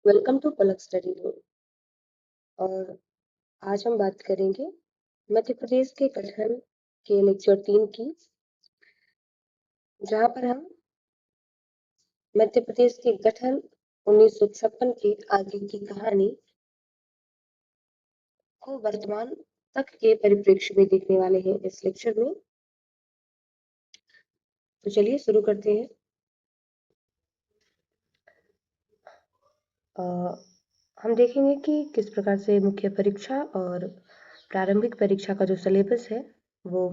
Welcome to Palak study room. और आज हम बात करेंगे मध्य प्रदेश के गठन के लेक्चर 3 की, जहां पर हम मध्य प्रदेश के गठन 1956 के आगे की कहानी को वर्तमान तक के परिप्रेक्ष्य में देखने वाले हैं इस लेक्चर में। तो चलिए शुरू करते हैं। हम देखेंगे कि किस प्रकार से मुख्य परीक्षा और प्रारंभिक परीक्षा का जो सिलेबस है वो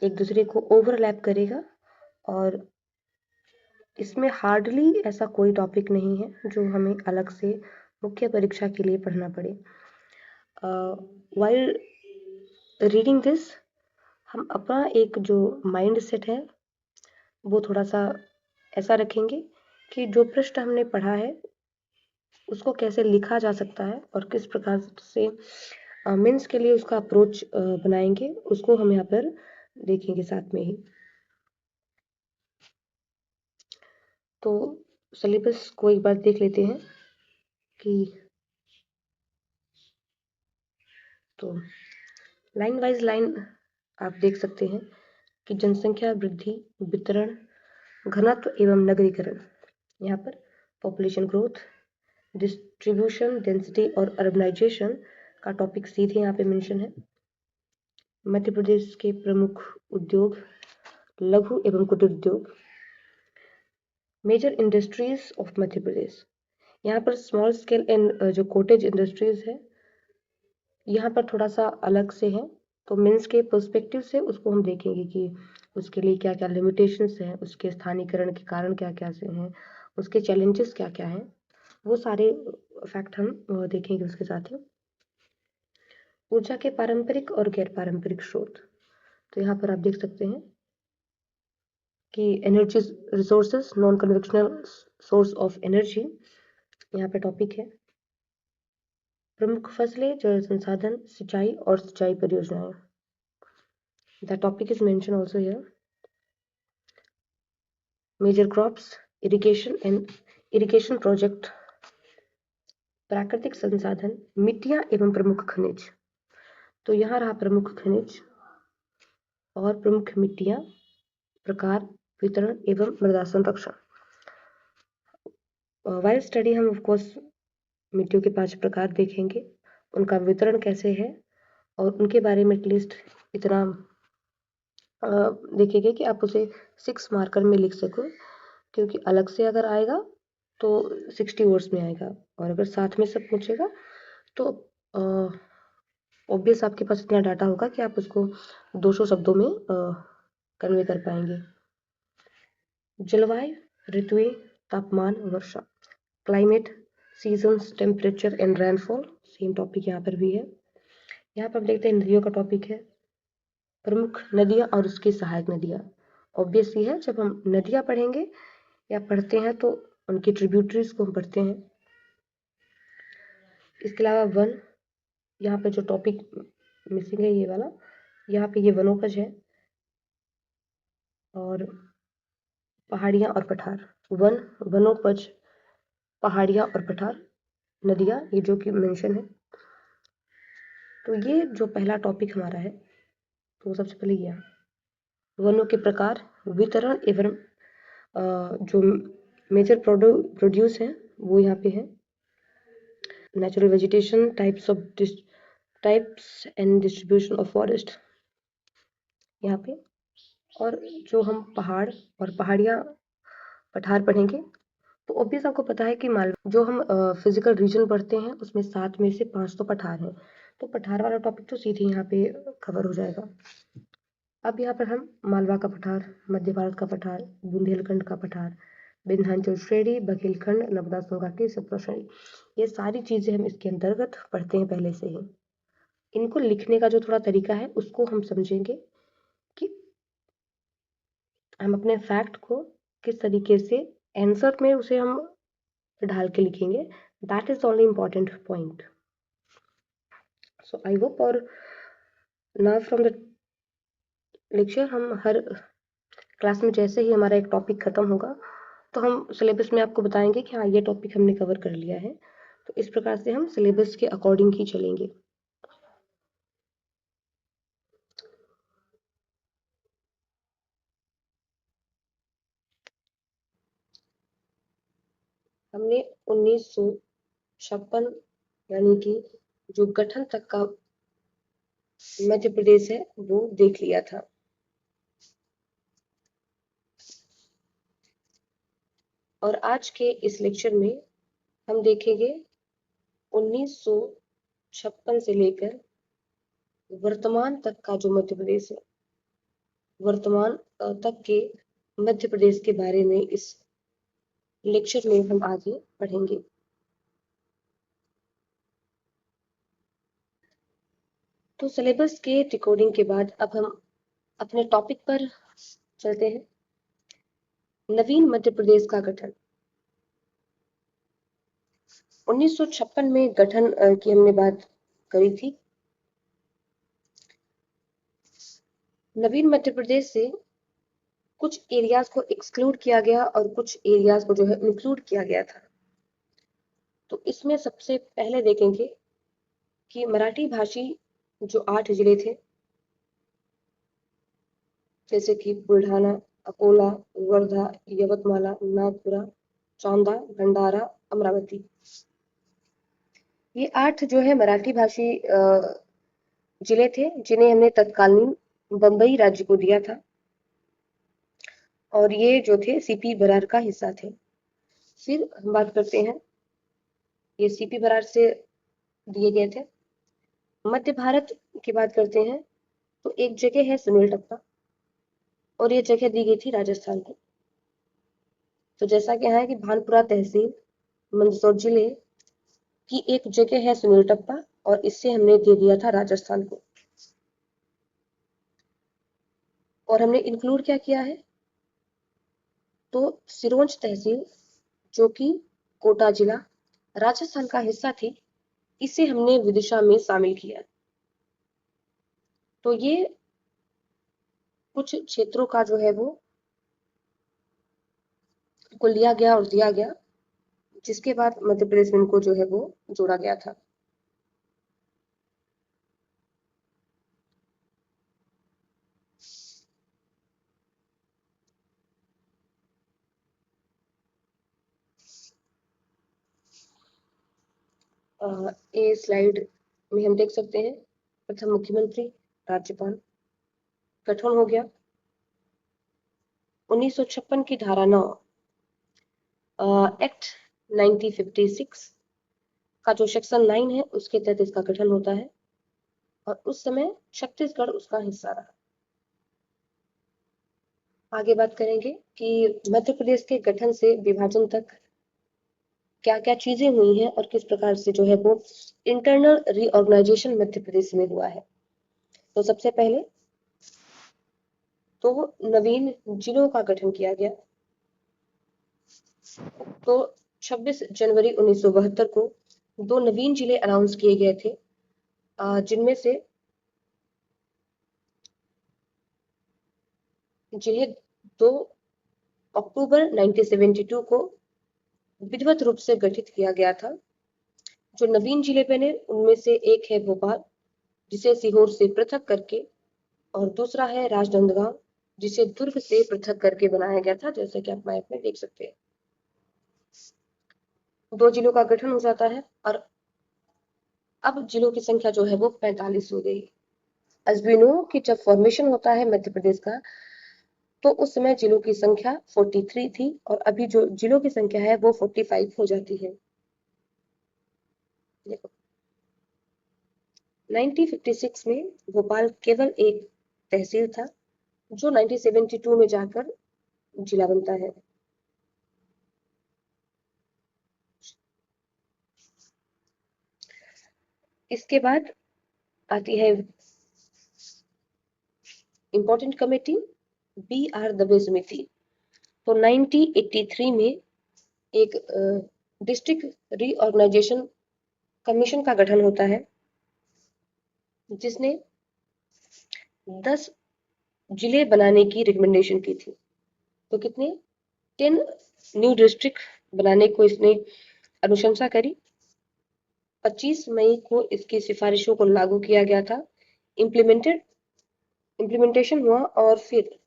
एक दूसरे को ओवरलैप करेगा, और इसमें हार्डली ऐसा कोई टॉपिक नहीं है जो हमें अलग से मुख्य परीक्षा के लिए पढ़ना पड़े। वाइल रीडिंग दिस, हम अपना एक जो माइंड सेट है वो थोड़ा सा ऐसा रखेंगे कि जो पृष्ठ हमने पढ़ा है उसको कैसे लिखा जा सकता है और किस प्रकार से मीन्स के लिए उसका अप्रोच बनाएंगे, उसको हम यहाँ पर देखेंगे साथ में ही। तो सिलेबस को एक बार देख लेते हैं कि तो लाइन वाइज लाइन आप देख सकते हैं कि जनसंख्या वृद्धि, वितरण, घनत्व एवं नगरीकरण। यहाँ पर पॉपुलेशन ग्रोथ, डिस्ट्रीब्यूशन, डेंसिटी और अर्बनाइजेशन का टॉपिक सीधे यहाँ पे मेंशन है। मध्य प्रदेश के प्रमुख उद्योग, लघु एवं कुटीर उद्योग, major industries of Madhya Pradesh. यहाँ पर स्मॉल स्केल एंड जो कॉटेज इंडस्ट्रीज है यहाँ पर थोड़ा सा अलग से है, तो मीन्स के पर्सपेक्टिव से उसको हम देखेंगे कि उसके लिए क्या क्या लिमिटेशंस हैं, उसके स्थानीकरण के कारण क्या क्या से हैं, उसके चैलेंजेस क्या क्या हैं, वो सारे फैक्ट हम देखेंगे उसके साथ ही। ऊर्जा के पारंपरिक और गैर पारंपरिक स्रोत, तो यहाँ पर आप देख सकते हैं कि energy resources, non conventional source of energy यहाँ पे टॉपिक है। प्रमुख फसलें, जल संसाधन, सिंचाई और सिंचाई परियोजनाएं, the topic is mention also here. Major crops, irrigation and irrigation project, प्राकृतिक संसाधन, मिट्टियां एवं प्रमुख खनिज। तो यहाँ रहा प्रमुख खनिज और प्रमुख मिट्टियां, प्रकार, वितरण एवं मृदा संरक्षण। वाइल स्टडी हम ऑफ कोर्स मिट्टियों के 5 प्रकार देखेंगे, उनका वितरण कैसे है और उनके बारे में एटलीस्ट इतना देखेंगे कि आप उसे 6 मार्कर में लिख सको, क्योंकि अलग से अगर आएगा तो 60 वर्ड्स में आएगा, और अगर साथ में सब पूछेगा तो ऑब्वियस आपके पास इतना डाटा होगा कि आप उसको 200 शब्दों में कन्वे कर पाएंगे। जलवायु, ऋतुएं, तापमान, वर्षा, climate, seasons, temperature and rainfall, same topic यहाँ पर भी है। यहाँ पर देखते हैं नदियों का टॉपिक है, प्रमुख नदियाँ और उसकी सहायक नदियाँ। ऑब्वियस ही है, जब हम नदियाँ पढ़ेंगे या पढ़ते हैं तो उनकी ट्रिब्यूटरीज को हम पढ़ते हैं। इसके अलावा वन, यहाँ पे जो टॉपिक मिसिंग है ये वाला, यहाँ पे ये वनोपज है, और पहाड़ियाँ और पठार। वन, वनोपज, पहाड़ियाँ और पठार, नदियाँ, ये जो कि मेंशन है। तो ये जो पहला टॉपिक हमारा है तो सबसे पहले ये वनों के प्रकार, वितरण एवं जो मेजर प्रोड्यूस है वो यहाँ पे है। Natural vegetation, types and distribution of forest यहाँ पे। और जो हम पहाड़ और पहाड़ियाँ पठार पढ़ेंगे तो ऑब्वियस आपको पता है कि मालवा जो हम फिजिकल रीजन पढ़ते हैं उसमें 7 में से 5 तो पठार हैं, तो पठार वाला टॉपिक तो सीधे यहाँ पे कवर हो जाएगा। अब यहाँ पर हम मालवा का पठार, मध्य भारत का पठार, बुंदेलखंड का पठार, विंध्याचल श्रेणी, बघेलखंड, नर्मदा घाटी, सतलुज श्रेणी, ये सारी चीजें हम इसके अंतर्गत पढ़ते हैं पहले से ही। इनको लिखने का जो थोड़ा तरीका है उसको हम समझेंगे कि हम अपने फैक्ट को किस तरीके से आंसर में उसे हम ढाल के लिखेंगे, that is only important point. So I hope, और नाउ फ्रॉम द लेक्चर हम हर क्लास में जैसे ही हमारा एक टॉपिक खत्म होगा तो हम सिलेबस में आपको बताएंगे कि हाँ ये टॉपिक हमने कवर कर लिया है। तो इस प्रकार से हम सिलेबस के अकॉर्डिंग ही चलेंगे। हमने 1956 यानी कि जो गठन तक का मध्य प्रदेश है वो देख लिया था। और आज के इस लेक्चर में हम देखेंगे 1956 से लेकर वर्तमान तक का जो मध्य प्रदेश है, वर्तमान तक के मध्य प्रदेश के बारे में इस लेक्चर में हम आगे पढ़ेंगे। तो सिलेबस के डिकोडिंग के बाद अब हम अपने टॉपिक पर चलते हैं। नवीन मध्य प्रदेश का गठन 1956 में गठन की हमने बात करी थी। नवीन मध्य प्रदेश से कुछ एरियाज को एक्सक्लूड किया गया और कुछ एरियाज को जो है इंक्लूड किया गया था। तो इसमें सबसे पहले देखेंगे कि मराठी भाषी जो 8 जिले थे, जैसे कि बुल्ढाना, अकोला, वर्धा, यवतमाला, नागपुरा, चौंदा, भंडारा, अमरावती, ये 8 जो है मराठी भाषी जिले थे जिन्हें हमने तत्कालीन बंबई राज्य को दिया था। और ये जो थे सीपी बरार का हिस्सा थे। फिर हम बात करते हैं, ये सीपी बरार से दिए गए थे। मध्य भारत की बात करते हैं तो एक जगह है सुनील टप्पा और ये जगह दी गई थी राजस्थान को। तो जैसा कि यहाँ है कि भानपुरा तहसील मंदसौर जिले की एक जगह है सुनील टप्पा और इससे हमने दे दिया था राजस्थान को। और हमने इंक्लूड क्या किया है, तो सिरोंज तहसील जो कि कोटा जिला राजस्थान का हिस्सा थी, इसे हमने विदिशा में शामिल किया। तो ये कुछ क्षेत्रों का जो है वो को लिया गया और दिया गया, जिसके बाद मध्य प्रदेश में इनको जो है वो जोड़ा गया था। ये स्लाइड में हम देख सकते हैं, प्रथम मुख्यमंत्री, राज्यपाल, गठन हो गया 1956 की धारा 9 एक्ट 1956 का जो सेक्शन 9 है उसके तहत इसका गठन होता है और उस समय छत्तीसगढ़ उसका हिस्सा रहा। आगे बात करेंगे कि मध्य प्रदेश के गठन से विभाजन तक क्या क्या चीजें हुई हैं और किस प्रकार से जो है वो इंटरनल रीऑर्गेनाइजेशन मध्य प्रदेश में हुआ है। तो सबसे पहले तो नवीन जिलों का गठन किया गया। तो 26 जनवरी 1972 को 2 नवीन जिले अनाउंस किए गए थे, जिनमें से जिन्हें 2 अक्टूबर 1972 को विधिवत रूप से गठित किया गया था। जो नवीन जिले बने उनमें से एक है भोपाल, जिसे सीहोर से पृथक करके, और दूसरा है राजनांदगांव, जिसे दुर्ग से पृथक करके बनाया गया था, जैसे कि आप मैप में देख सकते हैं। 2 जिलों का गठन हो जाता है और अब जिलों की संख्या जो है वो 45 हो गई। एज वी नो कि जब फॉर्मेशन होता है मध्य प्रदेश का तो उस समय जिलों की संख्या 43 थी और अभी जो जिलों की संख्या है वो 45 हो जाती है। देखो 1956 में भोपाल केवल एक तहसील था, जो 1972 में जाकर जिला बनता है। इसके बाद आती है इंपॉर्टेंट कमेटी, BR दवे समिति। तो 1983 में एक डिस्ट्रिक्ट रीऑर्गेनाइजेशन कमीशन का गठन होता है, जिसने 10 जिले बनाने की रिकमेंडेशन की थी। तो कितने? 10 न्यू डिस्ट्रिक्ट बनाने को इसने अनुशंसा करी। 25 मई को इसकी सिफारिशों को लागू किया गया था, इम्प्लीमेंटेशन हुआ, और फिर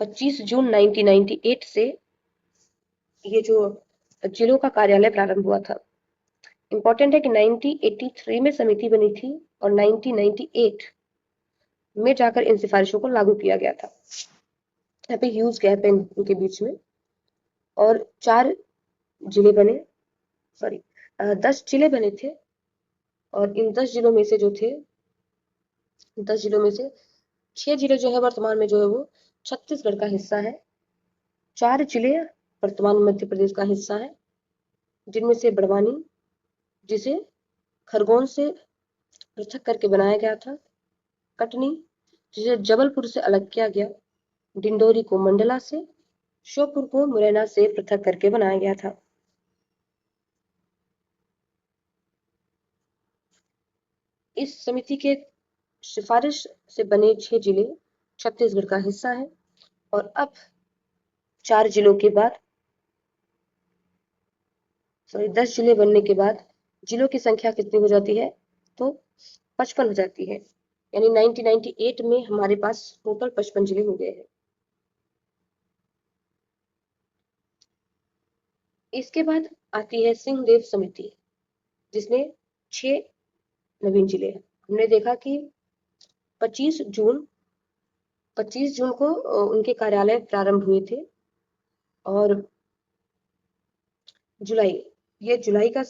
25 जून 1998 से ये जो जिलों का कार्यालय प्रारंभ हुआ था। इंपॉर्टेंट है कि 1983 में समिति बनी थी और 1998 में जाकर इन सिफारिशों को लागू किया गया था। यहाँ पे ह्यूज गैप है इनके बीच में। और 4 जिले बने, सॉरी 10 जिले बने थे, और इन 10 जिलों में से जो थे, 10 जिलों में से 6 जिले जो है वर्तमान में जो है वो छत्तीसगढ़ का हिस्सा है। 4 जिले वर्तमान मध्य प्रदेश का हिस्सा है, जिनमें से बड़वानी, जिसे खरगोन से पृथक करके बनाया गया था, कटनी, जिसे जबलपुर से अलग किया गया, डिंडोरी को मंडला से, श्योपुर को मुरैना से पृथक करके बनाया गया था। इस समिति के सिफारिश से बने 6 जिले छत्तीसगढ़ का हिस्सा है। और अब 4 जिलों के बाद, सॉरी 10 जिले बनने के बाद जिलों की संख्या कितनी हो जाती है, तो 55 हो जाती है। यानी 1998 में हमारे पास टोटल 55 जिले हो गए हैं। इसके बाद आती है सिंहदेव समिति, जिसने 6 नवीन जिले हैं। हमने देखा कि 25 जून 25 जून को उनके कार्यालय प्रारंभ हुए थे, और जुलाई, ये जुलाई का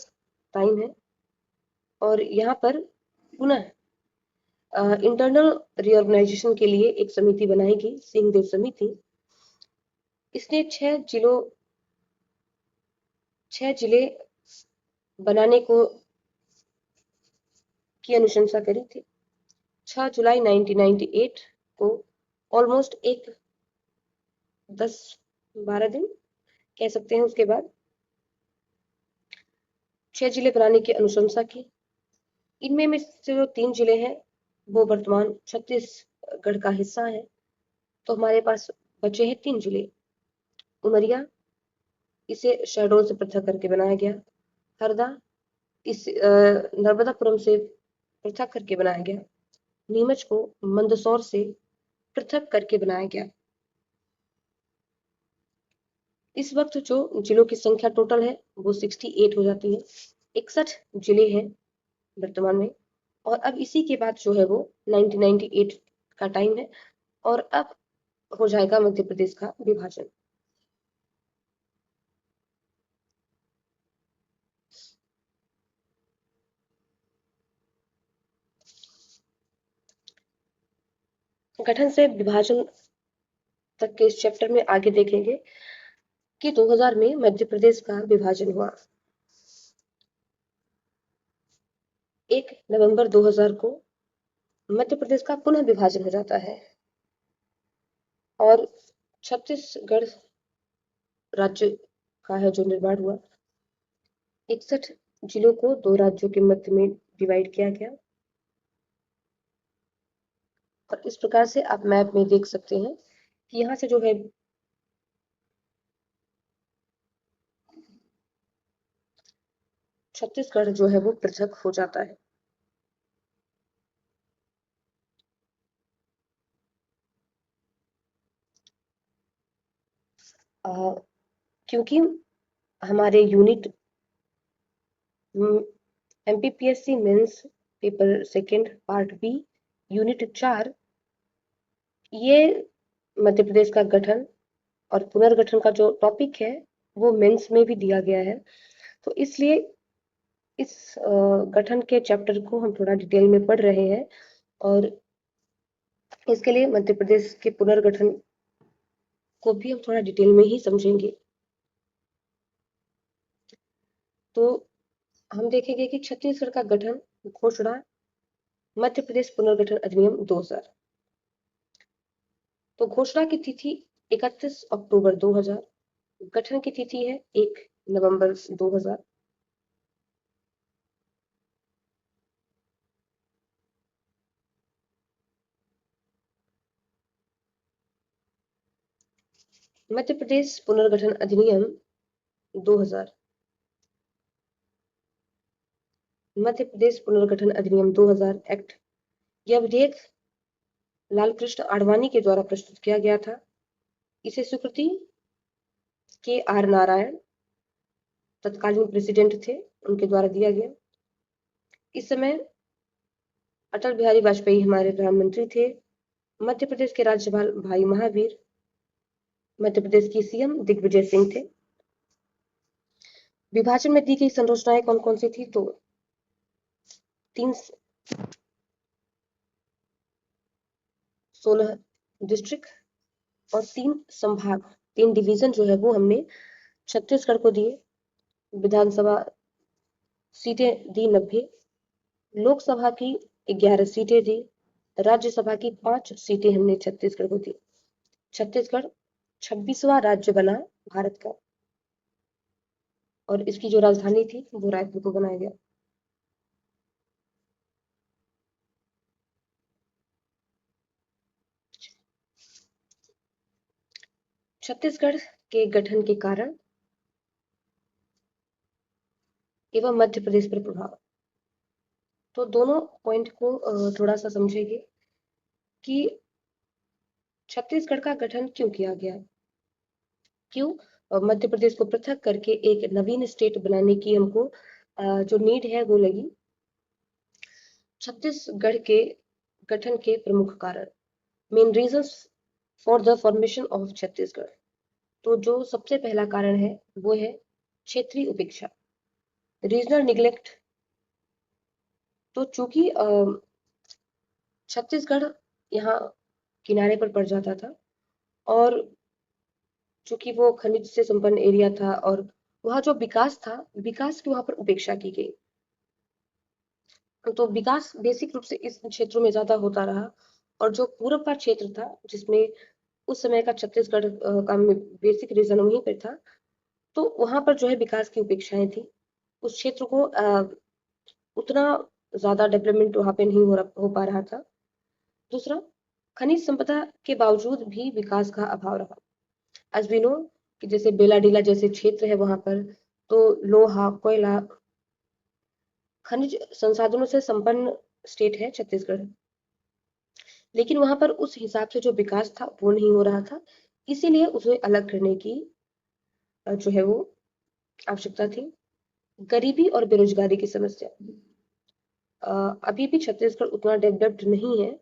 टाइम है। और यहाँ पर पुनः इंटरनल रीऑर्गेनाइजेशन के लिए एक समिति बनाई गई, सिंहदेव समिति। इसने 6 जिले बनाने को की अनुशंसा करी थी। 6 जुलाई 1998 को, ऑलमोस्ट एक 10-12 दिन कह सकते हैं, उसके बाद 6 जिले बनाने की अनुशंसा की। इनमें में से जो 3 जिले हैं वो वर्तमान छत्तीसगढ़ का हिस्सा है। तो हमारे पास बचे हैं 3 जिले। उमरिया, इसे शहडोल से पृथक करके बनाया गया। हरदा, इस नर्मदापुरम से पृथक करके बनाया गया। नीमच को मंदसौर से पृथक करके बनाया गया। इस वक्त जो जिलों की संख्या टोटल है वो 68 हो जाती है। 61 जिले हैं वर्तमान में। और अब इसी के बाद जो है वो 1998 का टाइम है, और अब हो जाएगा मध्य प्रदेश का विभाजन। गठन से विभाजन तक के इस चैप्टर में आगे देखेंगे कि 2000 में मध्य प्रदेश का विभाजन हुआ। 1 नवंबर 2000 को मध्य प्रदेश का पुनः विभाजन हो जाता है, और छत्तीसगढ़ राज्य का है जो निर्माण हुआ। 61 जिलों को 2 राज्यों के मध्य में डिवाइड किया गया। और इस प्रकार से आप मैप में देख सकते हैं कि यहाँ से जो है छत्तीसगढ़ जो है वो पृथक हो जाता है। क्योंकि हमारे unit MPPSC mains paper second part B unit 4, ये मध्य प्रदेश का गठन और पुनर्गठन का जो टॉपिक है वो मेंस में भी दिया गया है। तो इसलिए इस गठन के चैप्टर को हम थोड़ा डिटेल में पढ़ रहे हैं, और इसके लिए मध्य प्रदेश के पुनर्गठन को भी हम थोड़ा डिटेल में ही समझेंगे। तो हम देखेंगे कि छत्तीसगढ़ का गठन घोषणा, मध्य प्रदेश पुनर्गठन अधिनियम 2000। तो घोषणा की तिथि 31 अक्टूबर 2000, गठन की तिथि है 1 नवंबर 2000। मध्य प्रदेश पुनर्गठन अधिनियम 2000। मध्य प्रदेश पुनर्गठन अधिनियम 2000 एक्ट। यह विधेयक लालकृष्ण आडवाणी के द्वारा प्रस्तुत किया गया था। इसे स्वीकृति के आर नारायण तत्कालीन प्रेसिडेंट थे, उनके द्वारा दिया गया। इस समय अटल बिहारी वाजपेयी हमारे प्रधानमंत्री थे। मध्य प्रदेश के राज्यपाल भाई महावीर, मध्य प्रदेश की सीएम दिग्विजय सिंह थे। विभाजन में दी गई संरचनाएं कौन कौन सी थी? तो 16 डिस्ट्रिक्ट और 3 संभाग, 3 डिवीजन जो है वो हमने छत्तीसगढ़ को दिए। विधानसभा सीटें दी 90, लोकसभा की 11 सीटें दी, राज्यसभा की 5 सीटें हमने छत्तीसगढ़ को दी। छत्तीसगढ़ 26वां राज्य बना भारत का, और इसकी जो राजधानी थी वो रायपुर को बनाया गया। छत्तीसगढ़ के गठन के कारण एवं मध्य प्रदेश पर प्रभाव, तो दोनों पॉइंट को थोड़ा सा समझेंगे कि छत्तीसगढ़ का गठन क्यों किया गया, क्यों मध्य प्रदेश को पृथक करके एक नवीन स्टेट बनाने की हमको जो नीड है वो लगी। छत्तीसगढ़ के गठन के प्रमुख कारण, main reasons for the formation of Chhattisgarh, तो जो सबसे पहला कारण है वो है क्षेत्रीय उपेक्षा, रीजनल निग्लेक्ट। तो चूंकि छत्तीसगढ़ यहाँ किनारे पर पड़ जाता था, और चूंकि वो खनिज से संपन्न एरिया था, और वहाँ जो विकास था, विकास की वहाँ पर उपेक्षा की गई। तो विकास बेसिक रूप से इस क्षेत्रों में ज्यादा होता रहा, और जो पूर्व का क्षेत्र था जिसमें उस समय का छत्तीसगढ़ का बेसिक रीजन वहीं पर था, तो वहां पर जो है विकास की उपेक्षाएं थी। उस क्षेत्र को उतना ज्यादा डेवलपमेंट वहां पे नहीं हो पा रहा था। दूसरा, खनिज संपदा के बावजूद भी विकास का अभाव रहा। एज वी नो कि जैसे बेलाडीला जैसे क्षेत्र है वहां पर, तो लोहा कोयला खनिज संसाधनों से संपन्न स्टेट है छत्तीसगढ़, लेकिन वहां पर उस हिसाब से जो विकास था वो नहीं हो रहा था, इसीलिए उसे अलग करने की जो है वो आवश्यकता थी। गरीबी और बेरोजगारी की समस्या, अभी भी छत्तीसगढ़ उतना डेवलप्ड नहीं है,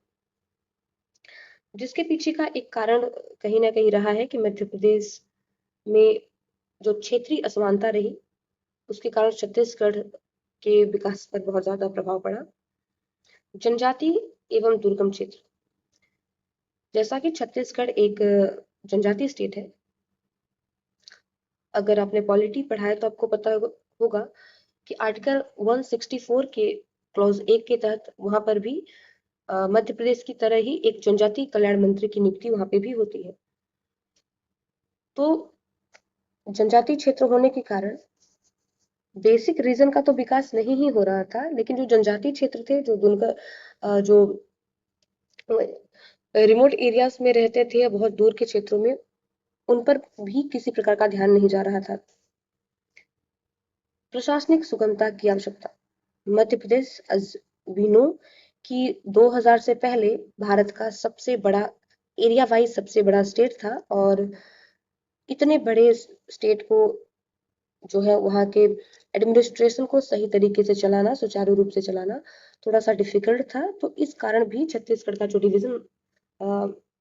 जिसके पीछे का एक कारण कहीं ना कहीं रहा है कि मध्य प्रदेश में जो क्षेत्रीय असमानता रही, उसके कारण छत्तीसगढ़ के विकास पर बहुत ज्यादा प्रभाव पड़ा। जनजाति एवं दुर्गम क्षेत्र, जैसा कि छत्तीसगढ़ एक जनजातीय स्टेट है, अगर आपने पॉलिटी पढ़ा है तो आपको पता होगा कि आर्टिकल 164 के क्लॉज 1 के तहत वहां पर भी मध्य प्रदेश की तरह ही एक जनजातीय कल्याण मंत्री की नियुक्ति वहां पे भी होती है। तो जनजातीय क्षेत्र होने के कारण बेसिक रीजन का तो विकास नहीं ही हो रहा था, लेकिन जो जनजातीय क्षेत्र थे, जो जो रिमोट एरियाज में रहते थे या बहुत दूर के क्षेत्रों में, उन पर भी किसी प्रकार का ध्यान नहीं जा रहा था। प्रशासनिक सुगमता की आवश्यकता, Madhya Pradesh as we know कि 2000 से पहले भारत का सबसे बड़ा एरिया वाइज सबसे बड़ा स्टेट था, और इतने बड़े स्टेट को जो है वहाँ के एडमिनिस्ट्रेशन को सही तरीके से चलाना, सुचारू रूप से चलाना थोड़ा सा डिफिकल्ट था। तो इस कारण भी छत्तीसगढ़ का जो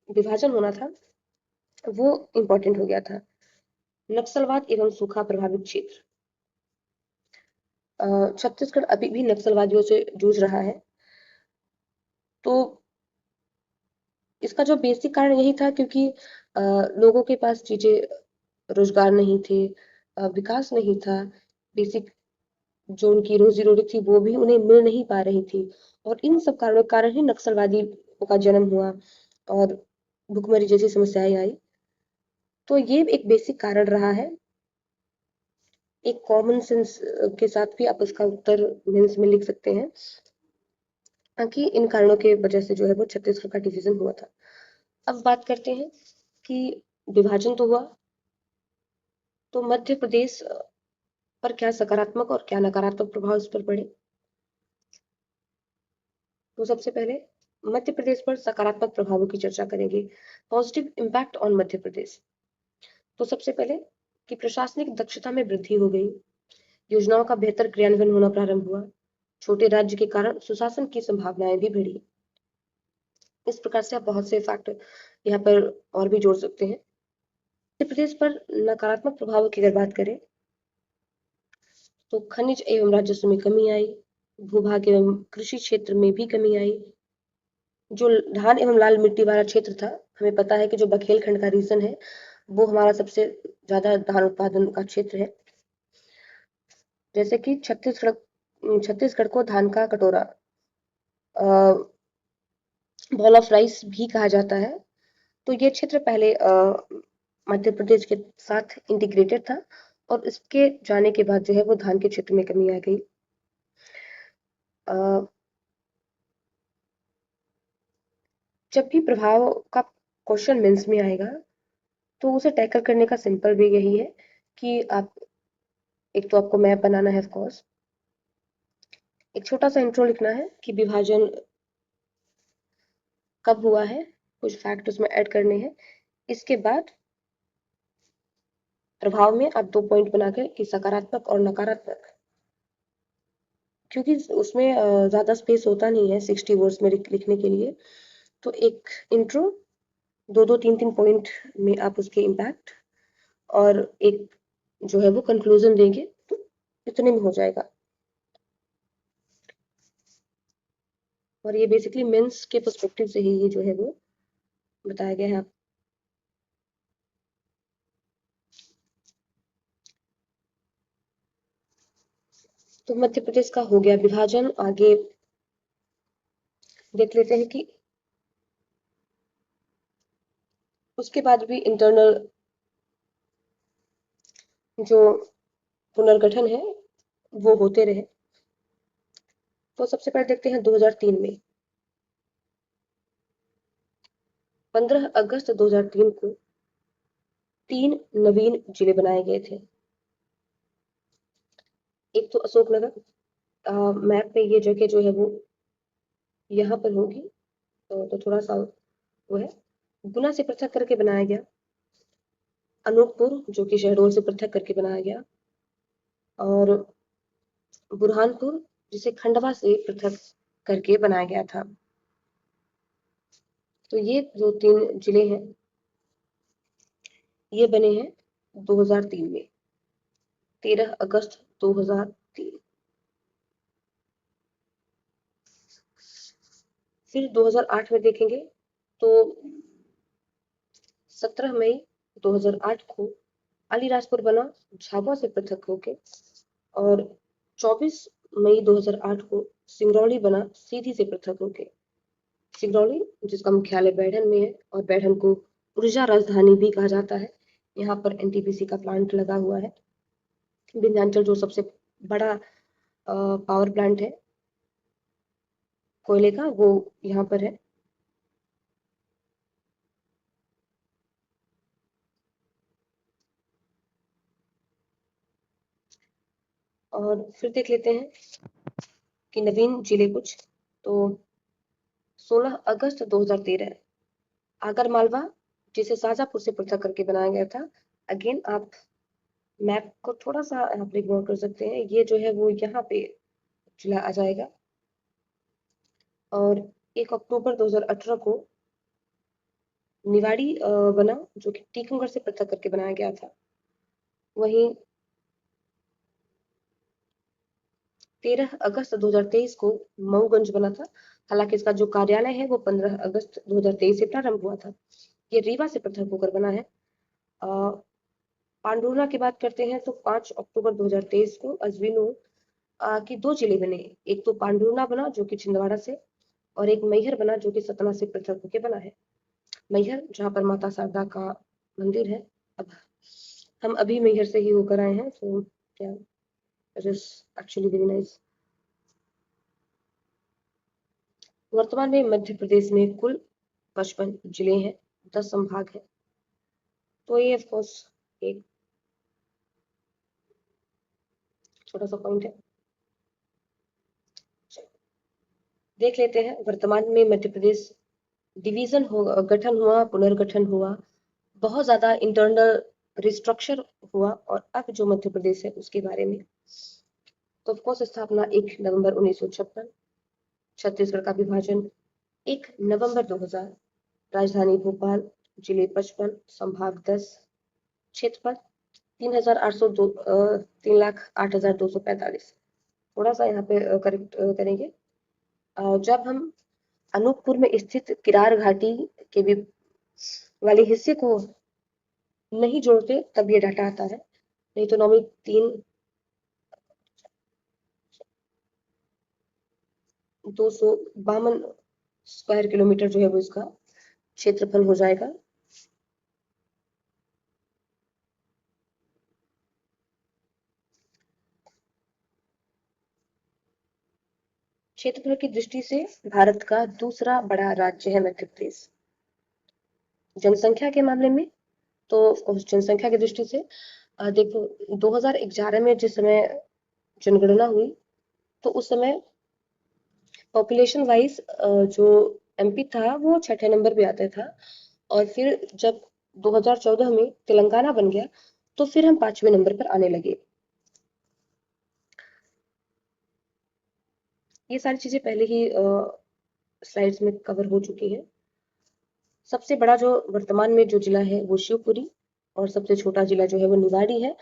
विभाजन होना था वो इम्पोर्टेंट हो गया था। नक्सलवाद एवं सूखा प्रभावित क्षेत्र, छत्तीसगढ़ अभी भी नक्सलवादियों से जूझ रहा है। तो इसका जो बेसिक कारण यही था क्योंकि लोगों के पास चीजें, रोजगार नहीं थे, विकास नहीं था, बेसिक जो उनकी रोजी रोटी थी वो भी उन्हें मिल नहीं पा रही थी, और इन सब कारणों के कारण ही नक्सलवादी का जन्म हुआ और भुखमरी जैसी समस्याएं आई। तो ये एक बेसिक कारण रहा है। एक कॉमन सेंस के साथ भी आप इसका उत्तर मेंस में लिख सकते हैं कि इन कारणों के वजह से जो है वो छत्तीसगढ़ का डिवीजन हुआ था। अब बात करते हैं कि विभाजन तो हुआ, तो मध्य प्रदेश पर क्या सकारात्मक और क्या नकारात्मक प्रभाव इस पर पड़े। तो सबसे पहले मध्य प्रदेश पर सकारात्मक प्रभावों की चर्चा करेंगे। Positive impact on Madhya Pradesh. तो सबसे पहले कि प्रशासनिक दक्षता में वृद्धि हो गई, योजनाओं का बेहतर क्रियान्वयन होना प्रारंभ हुआ, छोटे राज्य के कारण सुशासन की संभावनाएं भी बढ़ी। इस प्रकार से आप बहुत से फैक्ट यहाँ पर और भी जोड़ सकते हैं। मध्य प्रदेश पर नकारात्मक प्रभावों की अगर बात करें तो खनिज एवं राजस्व में कमी आई, भूभाग एवं कृषि क्षेत्र में भी कमी आई। जो धान एवं लाल मिट्टी वाला क्षेत्र था, हमें पता है कि जो बघेलखंड का रीजन है वो हमारा सबसे ज्यादा धान उत्पादन का क्षेत्र है। जैसे कि छत्तीसगढ़ को धान का कटोरा, बॉल ऑफ राइस भी कहा जाता है। तो ये क्षेत्र पहले मध्य प्रदेश के साथ इंटीग्रेटेड था और इसके जाने के बाद जो है वो धान के क्षेत्र में कमी आ गई। जब भी प्रभाव का क्वेश्चन मेंस में आएगा तो उसे टैकल करने का सिंपल वे यही है कि आप एक तो आपको मैप बनाना है, ऑफ कोर्स एक छोटा सा इंट्रो लिखना है कि विभाजन कब हुआ है, कुछ फैक्ट उसमें ऐड करने हैं। इसके बाद प्रभाव में आप 2 पॉइंट बनाकर कि सकारात्मक और नकारात्मक, क्योंकि उसमें ज्यादा स्पेस होता नहीं है 60 वर्ड्स में लिखने के लिए। तो एक इंट्रो, 2-3 पॉइंट में आप उसके इम्पैक्ट और एक जो है वो कंक्लूजन देंगे तो इतने में हो जाएगा। और ये बेसिकली मेंस के पर्सपेक्टिव से ही ये जो है वो बताया गया है। तो मध्य प्रदेश का हो गया विभाजन। आगे देख लेते हैं कि उसके बाद भी इंटरनल जो पुनर्गठन है वो होते रहे। तो सबसे पहले देखते हैं 2003 में 15 अगस्त 2003 को 3 नवीन जिले बनाए गए थे। एक तो अशोकनगर, मैप पे ये जगह जो है वो यहाँ पर होगी, तो थोड़ा सा वो है। गुना से पृथक करके बनाया गया। अनूपपुर जो कि शहडोल से पृथक करके बनाया गया, और बुरहानपुर जिसे खंडवा से पृथक करके बनाया गया था। तो ये जो 3 जिले हैं ये बने हैं 2003 में, 13 अगस्त 2003। फिर 2008 में देखेंगे तो 17 मई 2008 को अलीराजपुर बना झाबुआ से पृथक होके, और 24 मई 2008 को सिंगरौली बना सीधी से पृथक होके। सिंगरौली जिसका मुख्यालय बैढ़न में है और बैढ़न को ऊर्जा राजधानी भी कहा जाता है। यहाँ पर एनटीपीसी का प्लांट लगा हुआ है। विंध्याचल जो सबसे बड़ा पावर प्लांट है कोयले का, वो यहाँ पर है। और फिर देख लेते हैं कि नवीन जिले कुछ। तो 16 अगस्त 2013 आगर मालवा जिसे शाजापुर से पृथक करके बनाया गया था। अगेन आप मैप को थोड़ा सा यहाँ पे इग्नोर कर सकते हैं, ये जो है वो यहाँ पे जिला आ जाएगा। और 1 अक्टूबर 2018 को निवाड़ी बना जो कि टीकमगढ़ से पृथक करके बनाया गया था। वहीं 13 अगस्त 2023 को मऊगंज बना था। हालांकि इसका जो कार्यालय है वो 15 अगस्त 2023 से प्रारंभ हुआ था। ये रीवा से पृथक होकर बना है। पांडुर्ना की बात करते हैं तो 5 अक्टूबर 2023 को अजविनो की 2 जिले बने। एक तो पांडुर्ना बना जो कि छिंदवाड़ा से, और एक मैहर बना जो कि सतना से पृथक होकर बना है। मैहर जहाँ पर माता शारदा का मंदिर है। अब हम अभी मैहर से ही होकर आए हैं, तो क्या it is actually very nice. वर्तमान में मध्य प्रदेश में कुल 55 जिले हैं, 10 संभाग हैं। तो ये ऑफ कोर्स एक छोटा सा पॉइंट है। देख लेते हैं, वर्तमान में मध्य प्रदेश डिवीजन हो गठन हुआ, पुनर्गठन हुआ, बहुत ज्यादा इंटरनल रिस्ट्रक्चर हुआ, और अब जो मध्य प्रदेश है उसके बारे में। तो ऑफकोर्स स्थापना 1 नवंबर 1956, छत्तीसगढ़ का विभाजन 1 नवंबर 2000, राजधानी भोपाल, जिले 55, संभाग 10, क्षेत्रफल 3,08,245। थोड़ा सा यहाँ पे करेक्ट करेंगे। जब हम अनूपपुर में स्थित किरार घाटी के भी वाले हिस्से को नहीं जोड़ते तब ये डाटा आता है, नहीं तो नॉर्मली 252 स्क्वायर किलोमीटर जो है वो इसका क्षेत्रफल हो जाएगा। क्षेत्रफल की दृष्टि से भारत का दूसरा बड़ा राज्य है मध्य प्रदेश। जनसंख्या के मामले में तो जनसंख्या की दृष्टि से देखो 2011 में जिस समय जनगणना हुई तो उस समय पॉपुलेशन वाइज जो एमपी था वो 6ठे नंबर पे आता था, और फिर जब 2014 में तेलंगाना बन गया तो फिर हम 5वें नंबर पर आने लगे। ये सारी चीजें पहले ही स्लाइड्स में कवर हो चुकी है। सबसे बड़ा जो वर्तमान में जो जिला है वो शिवपुरी, और सबसे छोटा जिला जो है वो निवाड़ी है।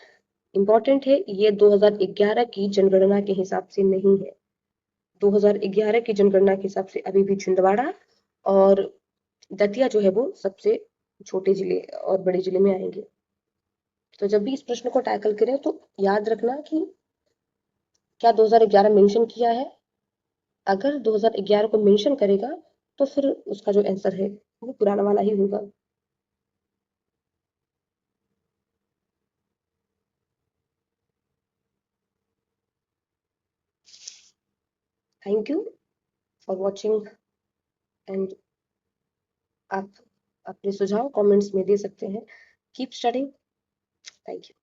इम्पोर्टेंट है, ये 2011 की जनगणना के हिसाब से नहीं है। 2011 की जनगणना के हिसाब से अभी भी छिंदवाड़ा और दतिया जो है वो सबसे छोटे जिले और बड़े जिले में आएंगे। तो जब भी इस प्रश्न को टैकल करें तो याद रखना कि क्या 2011 मेंशन किया है। अगर 2011 को मेंशन करेगा तो फिर उसका जो आंसर है वो पुराना वाला ही होगा। Thank you for watching, and आप अपने सुझाव कमेंट्स में दे सकते हैं। Keep studying. Thank you.